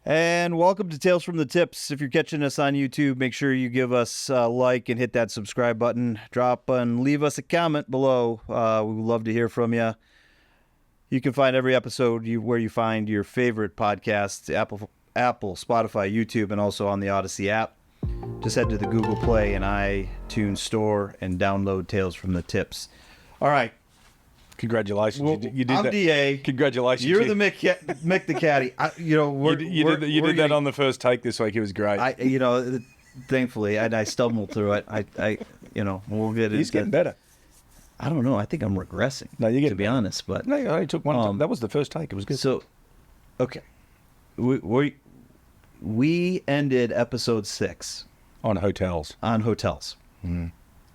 And welcome to Tales from the Tips. If you're catching us on YouTube, make sure you give us a like and hit that subscribe button. Drop and leave us a comment below. We would love to hear from you. You can find every episode where you find your favorite podcasts, Apple, Spotify, YouTube, and also on the Odyssey app. Just head to the Google Play and iTunes store and download Tales from the Tips. All right. Congratulations! Well, you did I'm that. DA. Congratulations! You're the Mick the Caddy. You did that on the first take this week. It was great. Thankfully, I stumbled through it. We'll get it. He's getting better. I don't know. I think I'm regressing. No, you're getting to be better. honest, but no, I only took one. That was the first take. It was good. So, okay, we ended episode 6 on hotels. Mm.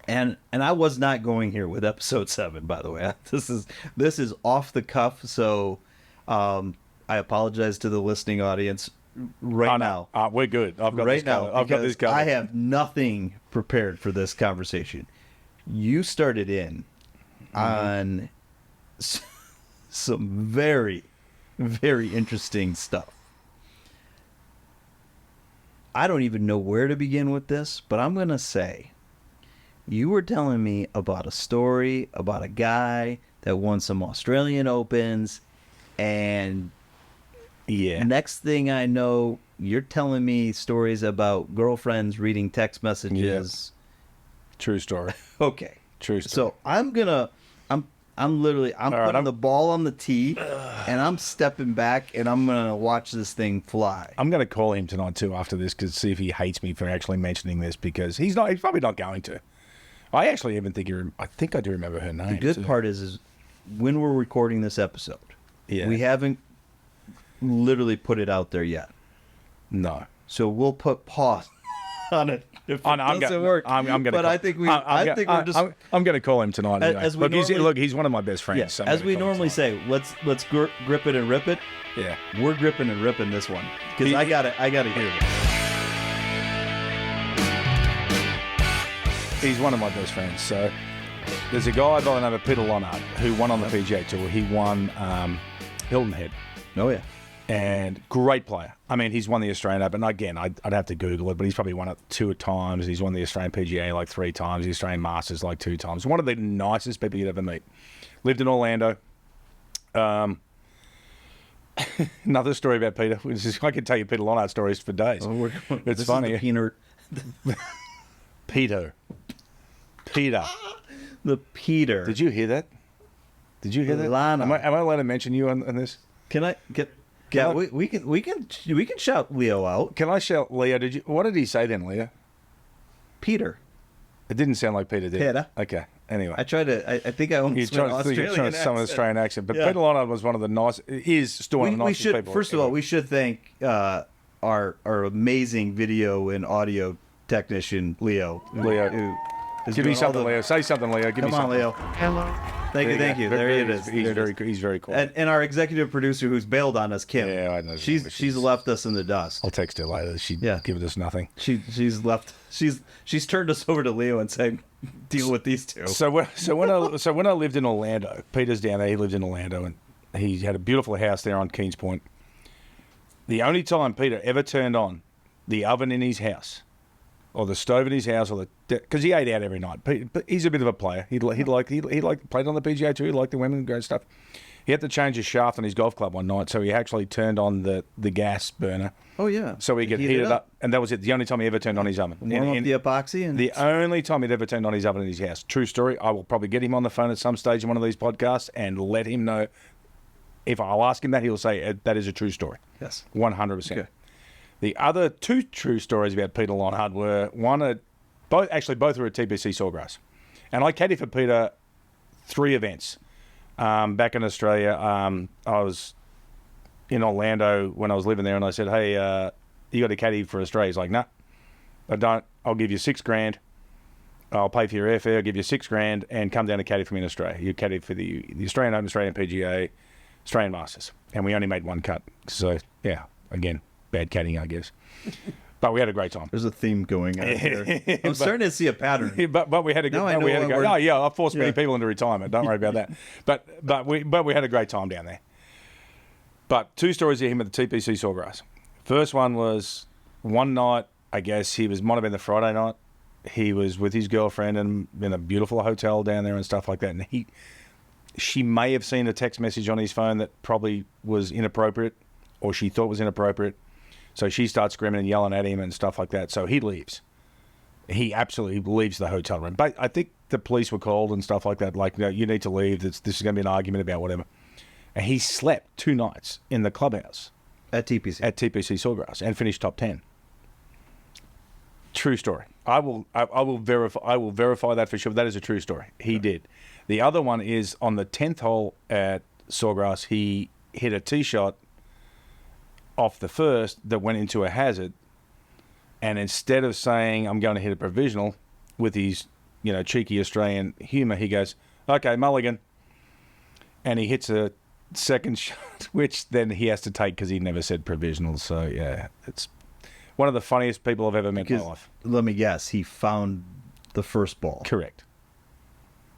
And I was not going here with episode 7, by the way. This is off the cuff, so I apologize to the listening audience now. We're good. I've got this covered. I have nothing prepared for this conversation. You started in on some very, very interesting stuff. I don't even know where to begin with this, but I'm going to say, you were telling me about a story about a guy that won some Australian Opens, and next thing I know, you're telling me stories about girlfriends reading text messages. Yeah. True story. Okay. True story. So I'm putting the ball on the tee, and I'm stepping back, and I'm gonna watch this thing fly. I'm going to call him tonight too after this, because see if he hates me for actually mentioning this, because he's probably not going to. I actually even think I think I do remember her name. The good part is when we're recording this episode, we haven't literally put it out there yet. No. So we'll put pause on it if it doesn't work. I'm going to. I'm going to call him tonight. Anyway. He's one of my best friends. Yeah, so as we normally say, let's grip it and rip it. Yeah, we're gripping and ripping this one because I got to hear this. He's one of my best friends. So there's a guy by the name of Peter Lonard who won on the PGA Tour. He won Hilton Head. Oh, yeah. And great player. I mean, he's won the Australian Open. Again, I'd have to Google it, but he's probably won it 2 times. He's won the Australian PGA like 3 times, the Australian Masters like 2 times. One of the nicest people you'd ever meet. Lived in Orlando. Another story about Peter. I could tell you Peter Lonard stories for days. It's funny. Peter. The Peter. Did you hear that? Lana. Am I allowed to mention you on this? Can I get? Yeah, we can shout Leo out. Can I shout Leo? What did he say then, Leo? Peter. It didn't sound like Peter, did it? Peter. Okay. Anyway, I tried to. I think I almost went Australian some Australian accent, but Peter Lonard was one of the nice. Is still one of the nicest people. First of all, we should thank our amazing video and audio technician Leo. Give me something, Leo. Say something, Leo. Come on, Leo. Hello. Thank you. There it is. He's very cool. And our executive producer who's bailed on us, Kim. Yeah, I know. She's left us in the dust. I'll text her later. She's given us nothing. She's left. She's turned us over to Leo and said, "Deal with these two." So when I lived in Orlando, Peter's down there. He lived in Orlando, and he had a beautiful house there on Kings Point. The only time Peter ever turned on the oven in his house, or the stove in his house, because he ate out every night. But he's a bit of a player. He played on the PGA Tour. He liked the women and great stuff. He had to change his shaft on his golf club one night, so he actually turned on the gas burner. Oh yeah. So he could heat it up, and that was it. The only time he ever turned on his oven. Warm up the epoxy. And the only time he'd ever turned on his oven in his house. True story. I will probably get him on the phone at some stage in one of these podcasts and let him know. If I'll ask him that, he'll say that is a true story. Yes. 100%. Okay. The other 2 true stories about Peter Lonard were both were at TPC Sawgrass, and I caddied for Peter 3 events. Back in Australia, I was in Orlando when I was living there, and I said, "Hey, you got a caddy for Australia?" He's like, "No, I don't. I'll give you $6,000. I'll pay for your airfare. I'll give you $6,000 and come down to caddy for me in Australia. You caddy for the Australian Open, Australian PGA, Australian Masters, and we only made 1 cut. So yeah, again." Bad caddying, I guess. But we had a great time. There's a theme going on here. I'm starting to see a pattern. But we had a good time. Oh, yeah, I've forced many people into retirement. Don't worry about that. But we had a great time down there. But 2 stories of him at the TPC Sawgrass. First one was one night, I guess might have been the Friday night. He was with his girlfriend in a beautiful hotel down there and stuff like that. And she may have seen a text message on his phone that probably was inappropriate, or she thought was inappropriate. So she starts screaming and yelling at him and stuff like that. So he leaves. He absolutely leaves the hotel room. But I think the police were called and stuff like that. Like, no, you need to leave. This is going to be an argument about whatever. And he slept 2 nights in the clubhouse. At TPC. At TPC Sawgrass and finished top 10. True story. I will verify that for sure. That is a true story. He did. The other one is on the 10th hole at Sawgrass, he hit a tee shot off the first that went into a hazard, and instead of saying I'm going to hit a provisional with his, cheeky Australian humour, he goes, "Okay, mulligan," and he hits a second shot, which then he has to take because he never said provisional. So yeah, it's one of the funniest people I've ever met in my life. Let me guess, he found the first ball. Correct.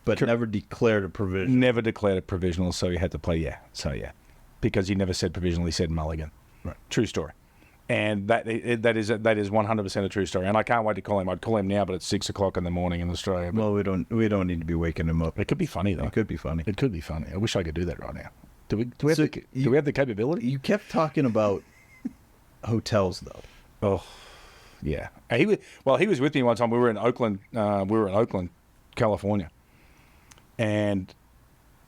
But never declared a provisional. Never declared a provisional, so he had to play, yeah. So yeah, because he never said provisional, he said mulligan. Right. True story. And that is 100% a true story. And I can't wait to call him. I'd call him now, but it's 6 o'clock in the morning in Australia. Well, we don't need to be waking him up. It could be funny though. It could be funny. It could be funny. I wish I could do that right now. Do we have the capability? You kept talking about hotels though. Oh, yeah. He was with me one time. We were in Oakland. California, and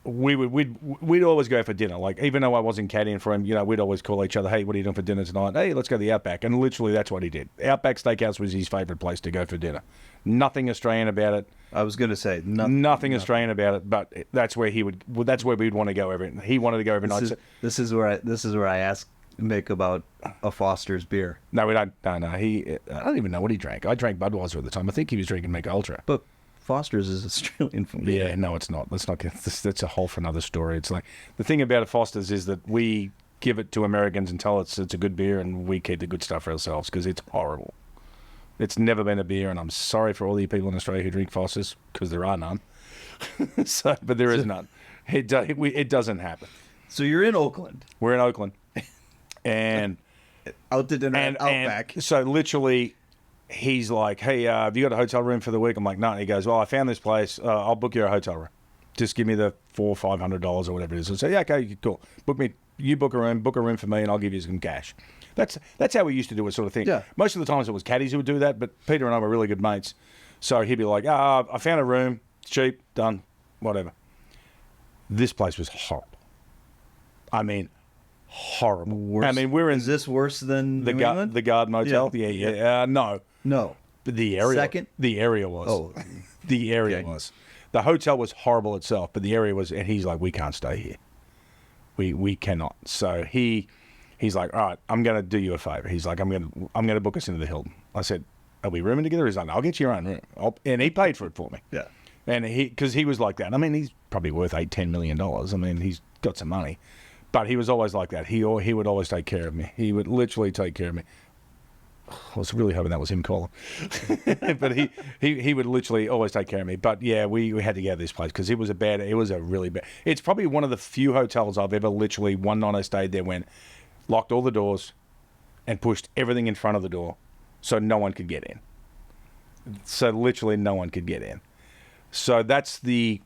we'd always go for dinner. Like, even though I wasn't caddying for him, we'd always call each other, "Hey, what are you doing for dinner tonight?" "Hey, let's go to the Outback." And literally, that's what he did. Outback Steakhouse was his favorite place to go for dinner. Nothing Australian about it. I was going to say nothing Australian about it, but that's where that's where we'd want to go every. He wanted to go every night. This is where I asked Mick about a Foster's beer. No, we don't. No. I don't even know what he drank. I drank Budweiser at the time. I think he was drinking Mick Ultra. But Foster's is Australian food. Yeah, no, it's not. That's a whole for another story. It's like, the thing about a Foster's is that we give it to Americans and tell it's a good beer, and we keep the good stuff for ourselves because it's horrible. It's never been a beer, and I'm sorry for all the people in Australia who drink Foster's, because there are none. But there is none. It doesn't happen. So you're in Oakland. We're in Oakland. And out to dinner at Outback. So literally, he's like, "Hey, have you got a hotel room for the week?" I'm like, "No." And he goes, "Well, I found this place. I'll book you a hotel room. Just give me the $400 or $500 or whatever it is." I say, "Yeah, okay, cool. You book a room for me, and I'll give you some cash." That's how we used to do it, sort of thing. Yeah. Most of the times it was caddies who would do that, but Peter and I were really good mates. So he'd be like, "I found a room. It's cheap. Done. Whatever." This place was horrible. I mean, horrible. Worse. I mean, is this worse than the Garden Motel? Yeah. No. But the area. Second? The area was. Oh. The area was. The hotel was horrible itself, but the area was, and he's like, "We can't stay here. We cannot." So he's like, "All right, I'm going to do you a favor." He's like, I'm going to book us into the Hilton." I said, "Are we rooming together?" He's like, "I'll get you your own room." And he paid for it for me. Yeah. And because he was like that. I mean, he's probably worth $8-10 million. I mean, he's got some money. But he was always like that. He would always take care of me. He would literally take care of me. I was really hoping that was him calling. But he would literally always take care of me. But yeah, we had to get out of this place because it was a really bad. It's probably one of the few hotels I've ever literally, one night I stayed there, went, locked all the doors and pushed everything in front of the door so no one could get in. So literally no one could get in. So that's the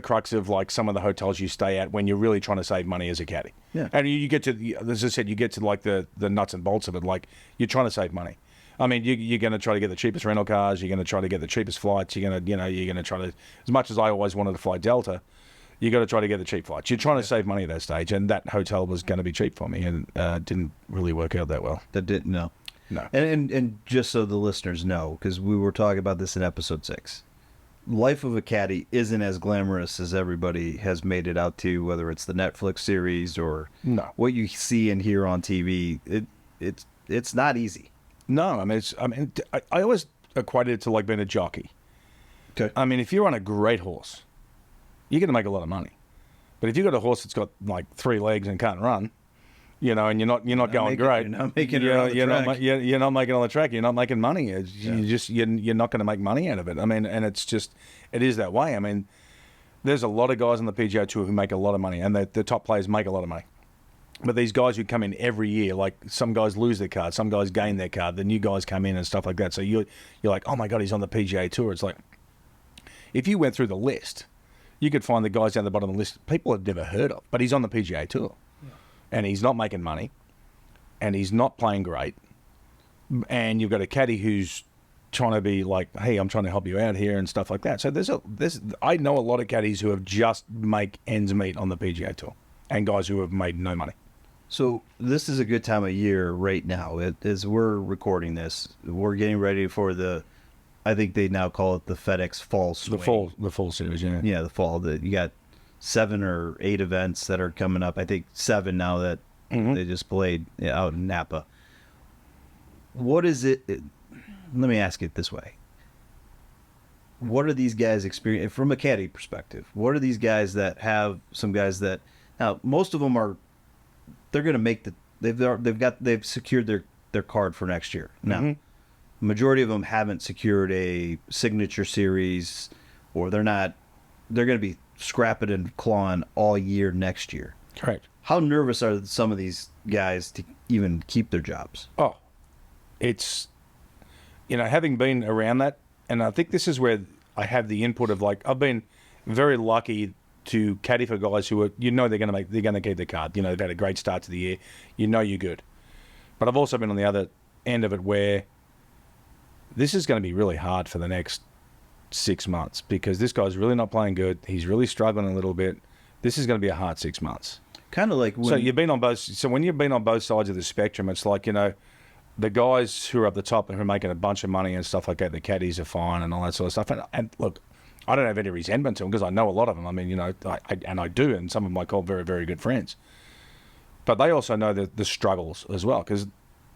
crux of like some of the hotels you stay at when you're really trying to save money as a caddy. Yeah. And you get to, as I said, you get to like the nuts and bolts of it. Like, you're trying to save money. I mean, you're going to try to get the cheapest rental cars. You're going to try to get the cheapest flights. You're going to try to, as much as I always wanted to fly Delta, you got to try to get the cheap flights. You're trying to save money at that stage. And that hotel was going to be cheap for me, and didn't really work out that well. That didn't, no. No. And just so the listeners know, because we were talking about this in episode 6. Life of a caddy isn't as glamorous as everybody has made it out to, whether it's the Netflix series or what you see and hear on TV. It's not easy. No, I mean, I always equated it to like being a jockey. Okay. I mean, if you're on a great horse, you're going to make a lot of money. But if you've got a horse that's got like 3 legs and can't run, and you're not going great. You're not making it on the track. You're not making it on the track. You're not making money. You're not going to make money out of it. I mean, and it is that way. I mean, there's a lot of guys on the PGA Tour who make a lot of money, and the top players make a lot of money. But these guys who come in every year, like some guys lose their card, some guys gain their card, the new guys come in and stuff like that. So you're like, oh my God, he's on the PGA Tour. It's like, if you went through the list, you could find the guys down the bottom of the list people have never heard of, but he's on the PGA Tour. Yeah. And he's not making money, and he's not playing great. And you've got a caddy who's trying to be like, hey, I'm trying to help you out here and stuff like that. So I know a lot of caddies who have just make ends meet on the PGA Tour, and guys who have made no money. So this is a good time of year right now. As we're recording this, we're getting ready for I think they now call it the FedEx Fall Swing. The fall series, yeah. Yeah, the fall. You got 7 or 8 events that are coming up. I think 7 now that they just played out in Napa. What is it? Let me ask it this way. What are these guys experiencing from a caddy perspective? What are these guys that have some guys that now most of them they're going to make they've secured their card for next year. Now, majority of them haven't secured a signature series, or they're going to be scrapping and clawing all year next year. Correct. How nervous are some of these guys to even keep their jobs? Oh, it's, having been around that, and I think this is where I have the input of like, I've been very lucky to caddy for guys who are, they're going to keep their card. They've had a great start to the year. You're good. But I've also been on the other end of it where this is going to be really hard for the next 6 months because this guy's really not playing good. He's really struggling a little bit. This is going to be a hard 6 months. Kind of like when... So when you've been on both sides of the spectrum, it's like, the guys who are up the top and who are making a bunch of money and stuff like that, the caddies are fine and all that sort of stuff. And look, I don't have any resentment to them because I know a lot of them. I mean, I do, and some of them I call very, very good friends. But they also know the struggles as well because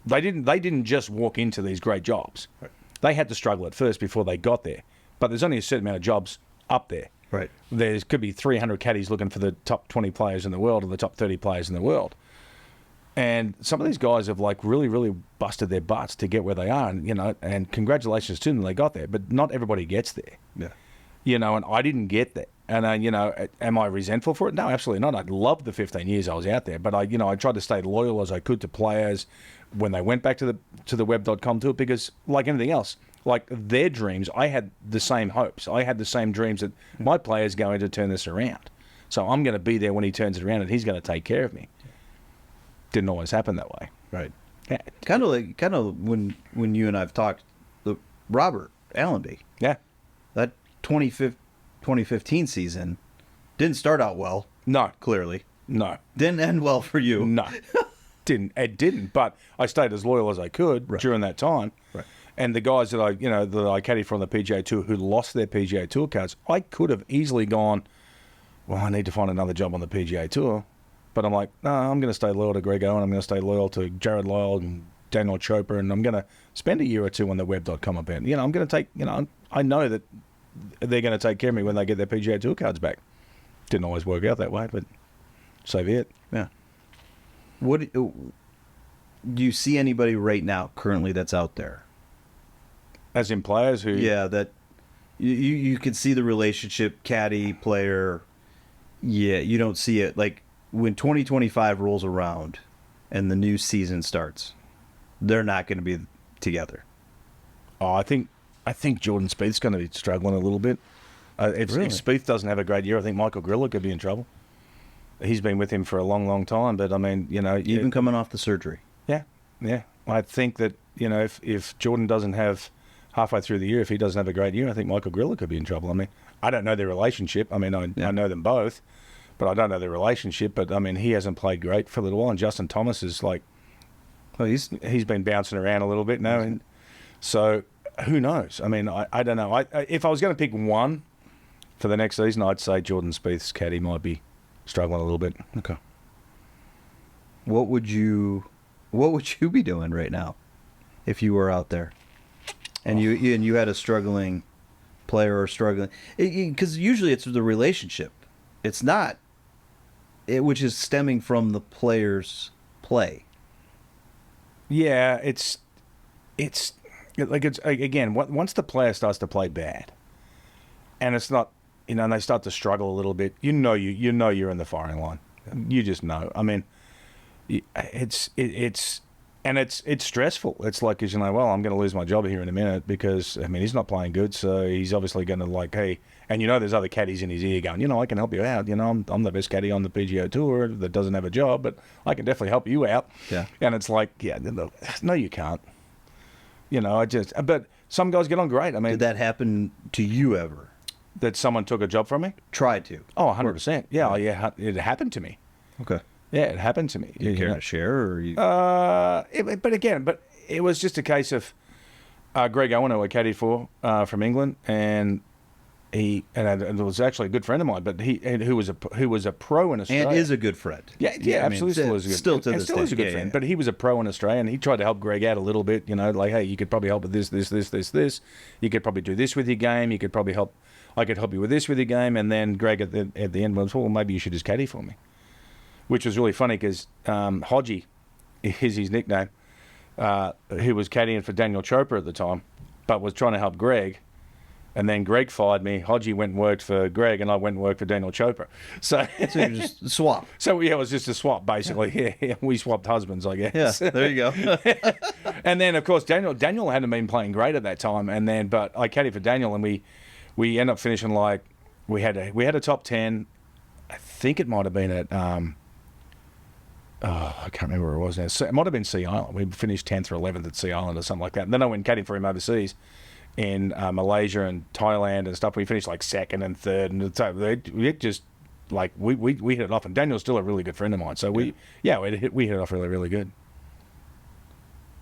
they didn't just walk into these great jobs. Right. They had to struggle at first before they got there. But there's only a certain amount of jobs up there. Right. There could be 300 caddies looking for the top 20 players in the world or the top 30 players in the world. And some of these guys have like really, really busted their butts to get where they are, and congratulations to them, they got there. But not everybody gets there. Yeah. And I didn't get there. And, am I resentful for it? No, absolutely not. I loved the 15 years I was out there. But, I tried to stay loyal as I could to players when they went back to the web.com tour because, like anything else, like their dreams, I had the same hopes. I had the same dreams that my player's going to turn this around. So I'm going to be there when he turns it around and he's going to take care of me. Didn't always happen that way. Right. Yeah. Kind of when you and I've talked, Robert Allenby. Yeah. That 2015 season didn't start out well. No. Clearly. No. Didn't end well for you. No. It didn't. But I stayed as loyal as I could during that time. Right. And the guys that I caddied for on the PGA Tour who lost their PGA Tour cards, I could have easily gone, well, I need to find another job on the PGA Tour. But I'm like, no, I'm going to stay loyal to Greg Owen. I'm going to stay loyal to Jared Lyle and Daniel Chopra, and I'm going to spend a year or two on the web.com event. I'm going to take, I know that they're going to take care of me when they get their PGA Tour cards back. Didn't always work out that way, but so be it. Yeah. What do you see anybody right now currently that's out there? As in players who... Yeah, that you can see the relationship, caddy, player. Yeah, you don't see it. Like, when 2025 rolls around and the new season starts, they're not going to be together. Oh, I think Jordan Spieth's going to be struggling a little bit. If Spieth doesn't have a great year, I think Michael Griller could be in trouble. He's been with him for a long, long time, but I mean, even coming off the surgery. Yeah. I think that if Jordan doesn't have halfway through the year, if he doesn't have a great year, I think Michael Griller could be in trouble. I mean, I don't know their relationship. I mean, I know them both. But I don't know their relationship. But I mean, he hasn't played great for a little while, and Justin Thomas is like, well, he's been bouncing around a little bit now, and so who knows? I mean, I don't know. If I was going to pick one for the next season, I'd say Jordan Spieth's caddy might be struggling a little bit. Okay. What would you be doing right now if you were out there, and you had a struggling player or struggling? Because usually it's the relationship. It's not. Which is stemming from the player's play. Yeah, it's again, once the player starts to play bad, and it's not, and they start to struggle a little bit, you're in the firing line. You just know. I mean, it's stressful. It's like, because well, I'm going to lose my job here in a minute because he's not playing good, so he's obviously going to hey, and there's other caddies in his ear going, I can help you out. I'm the best caddy on the PGA Tour that doesn't have a job, but I can definitely help you out. Yeah. And it's like, no, you can't. But some guys get on great. Did that happen to you ever? That someone took a job from me? Tried to. Oh, 100%. Yeah, it happened to me. Okay. Yeah, it happened to me. You care to share, or you? But it was just a case of Greg Owen, who I caddied for from England, and it was actually a good friend of mine, but who was a pro in Australia And is a good friend. Yeah, absolutely, still is a good still to this still day. is a good friend. But he was a pro in Australia, and he tried to help Greg out a little bit. Hey, you could probably help with this. You could probably do this with your game. You could probably help. I could help you with this with your game. And then Greg at the end was, well, maybe you should just caddy for me, which was really funny because Hodgie is his nickname. Who was caddying for Daniel Chopra at the time, but was trying to help Greg. And then Greg fired me. Hodgie went and worked for Greg, and I went and worked for Daniel Chopra. So you just swap. So it was just a swap, basically. Yeah, we swapped husbands, I guess. Yeah, there you go. And then, of course, Daniel hadn't been playing great at that time. But I caddied for Daniel, and we ended up finishing we had a top 10. I think it might have been at I can't remember where it was now. So it might have been Sea Island. We finished 10th or 11th at Sea Island or something like that. And then I went caddying for him overseas in Malaysia and Thailand and stuff. We finished second and third, and it just we hit it off. And Daniel's still a really good friend of mine, so we hit it off really, really good.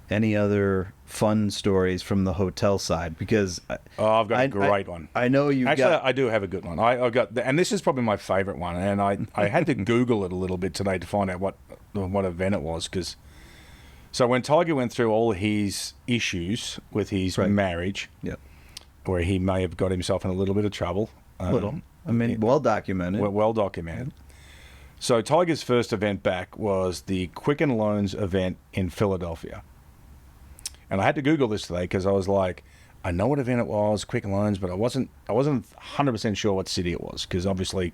Any other fun stories from the hotel side? Because I've got a great one. I know you actually. I do have a good one. I got, and this is probably my favorite one. And I had to Google it a little bit today to find out what event it was. So when Tiger went through all his issues with his marriage, where he may have got himself in a little bit of trouble. Well documented. Well documented. So Tiger's first event back was the Quicken Loans event in Philadelphia. And I had to Google this today because I was like, I know what event it was, Quicken Loans, but I wasn't 100% sure what city it was, because obviously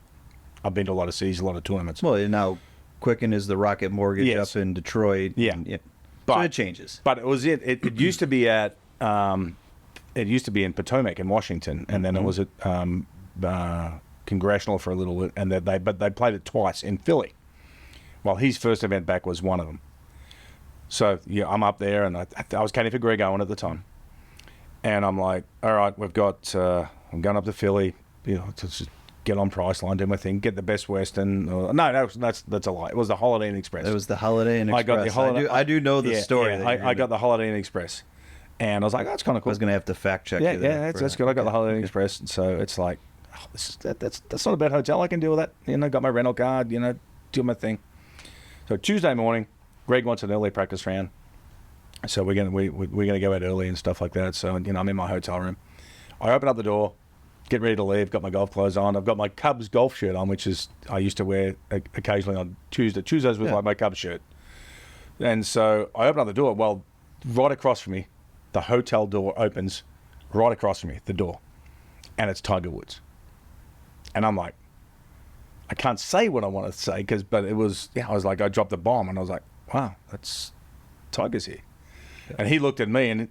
I've been to a lot of cities, a lot of tournaments. Well, now Quicken is the Rocket Mortgage up in Detroit. Yeah. So it changes. But it was it used to be at it used to be in Potomac in Washington, and then it was at Congressional for a little bit, and they played it twice in Philly. Well, his first event back was one of them. So I'm up there, and I was caddying for Greg Owen at the time, and I'm like, all right, we've got I'm going up to Philly, to just get on Priceline, do my thing, get the Best Western. No, that's a lie. It was the Holiday Inn Express. It was the Holiday Inn Express. I got the Holiday. I do know the story. Yeah, I got the Holiday Inn Express, and I was like, that's kind of cool. I was going to have to fact check. Yeah, that's good. I got the Holiday Inn Express, and so it's like, that's not a bad hotel. I can deal with that. Got my rental card. Do my thing. So Tuesday morning, Greg wants an early practice round, so we're gonna go out early and stuff like that. So I'm in my hotel room. I open up the door, get ready to leave. Got my golf clothes on. I've got my Cubs golf shirt on, which is I used to wear occasionally on Tuesdays with my Cubs shirt. And so I open up the door. Well, right across from me, the hotel door opens. Right across from me, the door, and it's Tiger Woods. And I'm like, I can't say what I want to say but it was I was like, I dropped the bomb, and I was like, wow, that's Tiger's here. Yeah. And he looked at me, and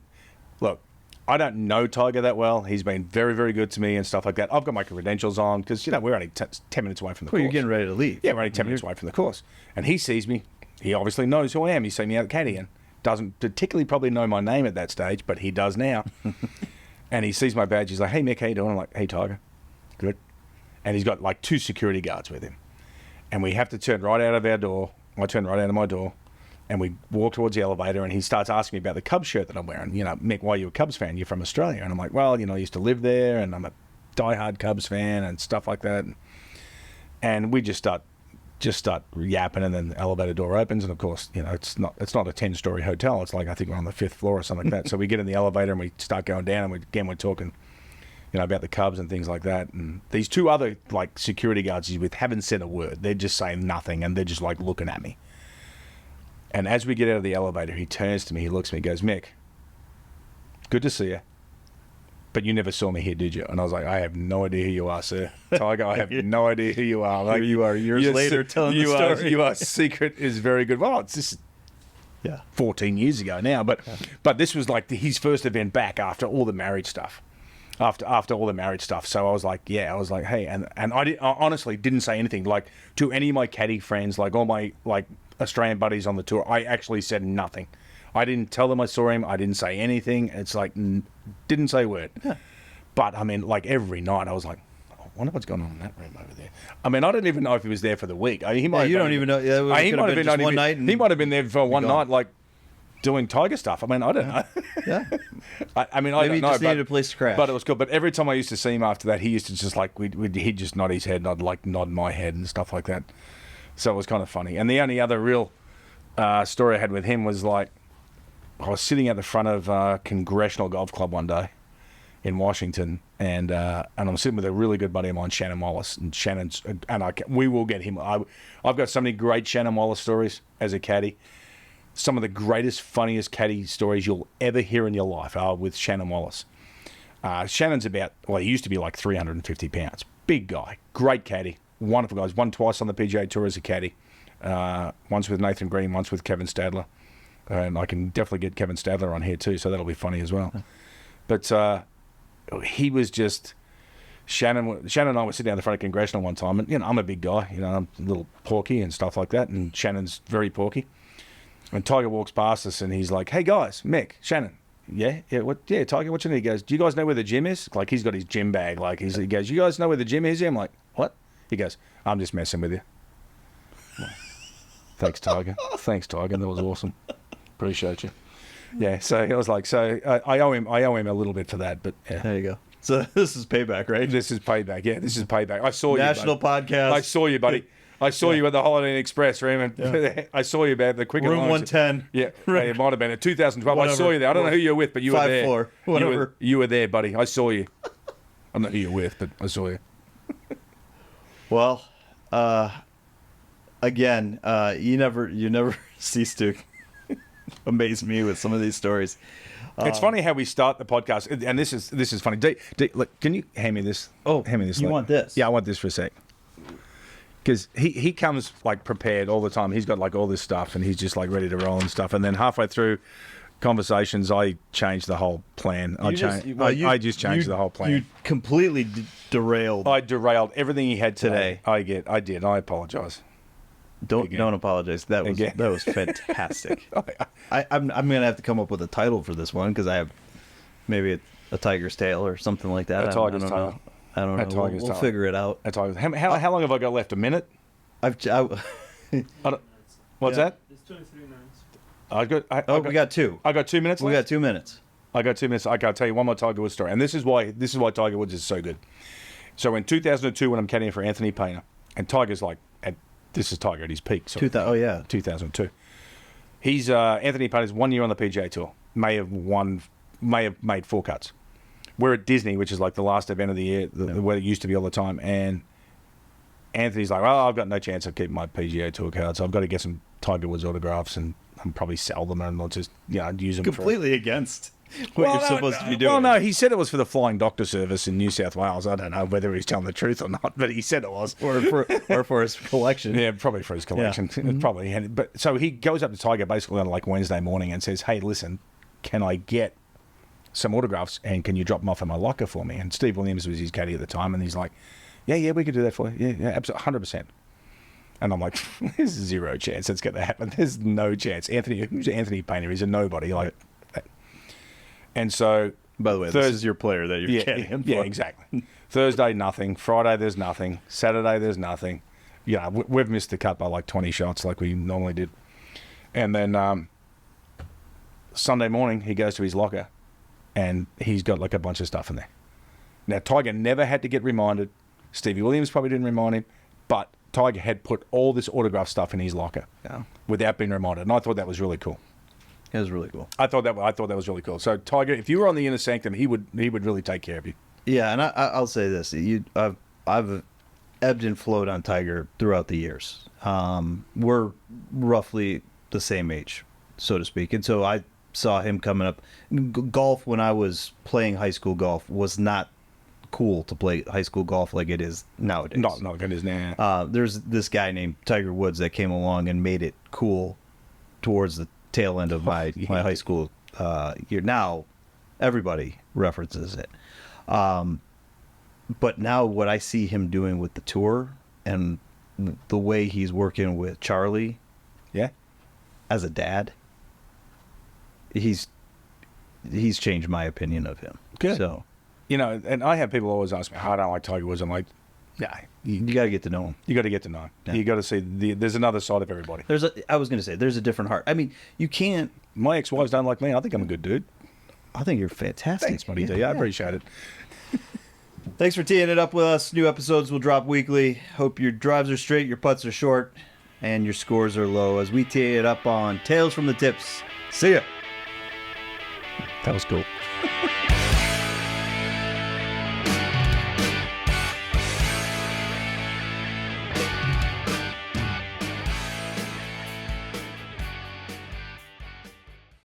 look, I don't know Tiger that well. He's been very, very good to me and stuff like that. I've got my credentials on because, we're only 10 minutes away from the course. You're getting ready to leave. Yeah, we're only 10 minutes away from the course. And he sees me. He obviously knows who I am. He's seen me out caddying. Doesn't particularly probably know my name at that stage, but he does now. And he sees my badge. He's like, hey, Mick, how you doing? I'm like, hey, Tiger. Good. And he's got 2 security guards with him. And we have to turn right out of our door. I turn right out of my door. And we walk towards the elevator, and he starts asking me about the Cubs shirt that I'm wearing. Mick, why are you a Cubs fan? You're from Australia. And I'm like, well, I used to live there, and I'm a diehard Cubs fan and stuff like that. And we just start yapping, and then the elevator door opens, and of course, it's not a 10-story hotel. It's like, I think we're on the 5th floor or something like that. So we get in the elevator, and we start going down, and we're talking, about the Cubs and things like that. And these 2 other security guards he's with haven't said a word. They're just saying nothing, and they're just looking at me. And as we get out of the elevator, he turns to me, he looks at me, he goes, Mick, good to see you. but you never saw me here, did you? And I was like, I have no idea who you are, sir. Tiger, I have no idea who you are. Like, Here you are years later telling the story. Your secret is very good. Well, it's just 14 years ago now, but this was like his first event back after all the marriage stuff. After all the marriage stuff. So I was like, hey, and I honestly didn't say anything, like, to any of my caddy friends, like all my like Australian buddies on the tour. I actually said nothing. I didn't tell them I saw him. I didn't say anything. It's like, didn't say a word. Yeah. But I mean, like every night I was like, I wonder what's going on in that room over there. I mean, I don't even know if he was there for the week. He might. You don't even know. Yeah, he might have been just one night. He might have been there for one night, like doing Tiger stuff. I mean, I don't know. Yeah. I mean, maybe I don't know. Just needed a place to crash. But it was good. But every time I used to see him after that, he used to just like he'd just nod his head, and I'd like nod my head and stuff like that. So it was kind of funny. And the only other real story I had with him was like, I was sitting at the front of Congressional Golf Club one day in Washington, and I'm sitting with a really good buddy of mine, Shannon Wallace, and we will get him. I've got so many great Shannon Wallace stories as a caddy. Some of the greatest, funniest caddy stories you'll ever hear in your life are with Shannon Wallace. Shannon's he used to be like 350 pounds. Big guy, great caddy, wonderful guys. Won twice on the PGA Tour as a caddy. Once with Nathan Green, once with Kevin Stadler. And I can definitely get Kevin Stadler on here too, so that'll be funny as well. But he was just... Shannon and I were sitting down the front of Congressional one time, and I'm a big guy, I'm a little porky and stuff like that, and Shannon's very porky. And Tiger walks past us, and he's like, "Hey guys, Mick, Shannon, Tiger, what's your name?" He goes, "Do you guys know where the gym is?" Like, he's got his gym bag. Like, he goes, "You guys know where the gym is?" I'm like, "What?" He goes, "I'm just messing with you." Thanks, Tiger. Thanks, Tiger. That was awesome. Appreciate you. Yeah, so I was like, I owe him a little bit for that, but yeah. There you go. So this is payback, right? This is payback. Yeah, this is payback. I saw National you, buddy. podcast. I saw you, buddy. I saw you at the Holiday Inn Express, Raymond. Yeah. I saw you about the Quicken Room 110. Yeah, it might have been in 2012. Whatever. I saw you there. I don't know who you were with, but you were there. 5th floor. Whatever. You were there, buddy. I saw you. I don't know who you're with, but I saw you. Well, again, you never cease to amaze me with some of these stories. It's funny how we start the podcast, and this is funny. Look, can you hand me this? Oh, hand me this. You want this? Yeah, I want this for a sec. Because he comes like prepared all the time. He's got like all this stuff, and he's just like ready to roll and stuff. And then halfway through conversations, I change the whole plan. I just changed the whole plan. You completely derailed. I derailed everything he had today. I did. I apologize. Don't apologize. That was fantastic. I'm gonna have to come up with a title for this one because I have maybe a tiger's tail or something like that. A tiger's tail. I don't know. We'll figure it out. How long have I got left? A minute? What's that? It's 23 minutes. We got 2. I got 2 minutes left? We got 2 minutes. I got 2 minutes. Okay, I'll tell you one more Tiger Woods story. And this is why Tiger Woods is so good. So in 2002, when I'm caddying for Anthony Painter, and Tiger's like, this is Tiger at his peak. So 2002. He's Anthony Painter's 1 year on the PGA Tour. May have made 4 cuts. We're at Disney, which is like the last event of the year, where it used to be all the time. And Anthony's like, "Well, I've got no chance of keeping my PGA Tour cards. So I've got to get some Tiger Woods autographs and probably sell them and not just use them." Completely against what you're supposed to be doing. Well, no, he said it was for the Flying Doctor Service in New South Wales. I don't know whether he's telling the truth or not, but he said it was. or for his collection. Yeah, probably for his collection. Yeah. Mm-hmm. Probably. But so he goes up to Tiger basically on like Wednesday morning and says, "Hey, listen, can I get some autographs and can you drop them off at my locker for me?" And Steve Williams was his caddy at the time, and he's like, yeah, we could do that for you. Yeah, absolutely, 100%. And I'm like, there's 0 chance that's going to happen. There's no chance. Who's Anthony Painter? He's a nobody. Like that. And so, by the way, this is your player that you're caddying for. Yeah, exactly. Thursday, nothing. Friday, there's nothing. Saturday, there's nothing. We've missed the cut by like 20 shots like we normally did. And then Sunday morning, he goes to his locker, and he's got like a bunch of stuff in there. Now, Tiger never had to get reminded. Stevie Williams probably didn't remind him, but Tiger had put all this autograph stuff in his locker without being reminded, and I thought that was really cool. It was really cool. I thought that was really cool. So Tiger, if you were on the inner sanctum, he would really take care of you. Yeah, and I'll say this: I've ebbed and flowed on Tiger throughout the years. We're roughly the same age, so to speak, and so saw him coming up. Golf, when I was playing high school golf, was not cool to play high school golf like it is nowadays. Not like it is now. There's this guy named Tiger Woods that came along and made it cool towards the tail end of my high school year. Now, everybody references it. But now what I see him doing with the tour and the way he's working with Charlie Yeah. as a dad, he's changed my opinion of him. Good. So You know, and I have people always ask me, I don't like Tiger Woods. I'm like, yeah, you got to get to know him. you got to get to know him. Yeah. You got to see there's another side of everybody. I was going to say, there's a different heart. I mean, you can't. My ex-wives don't like me. I think I'm a good dude. I think you're fantastic. Thanks, buddy. I appreciate it. Thanks for teeing it up with us. New episodes will drop weekly. Hope your drives are straight, your putts are short, and your scores are low as we tee it up on Tales from the Tips. See ya. That was cool.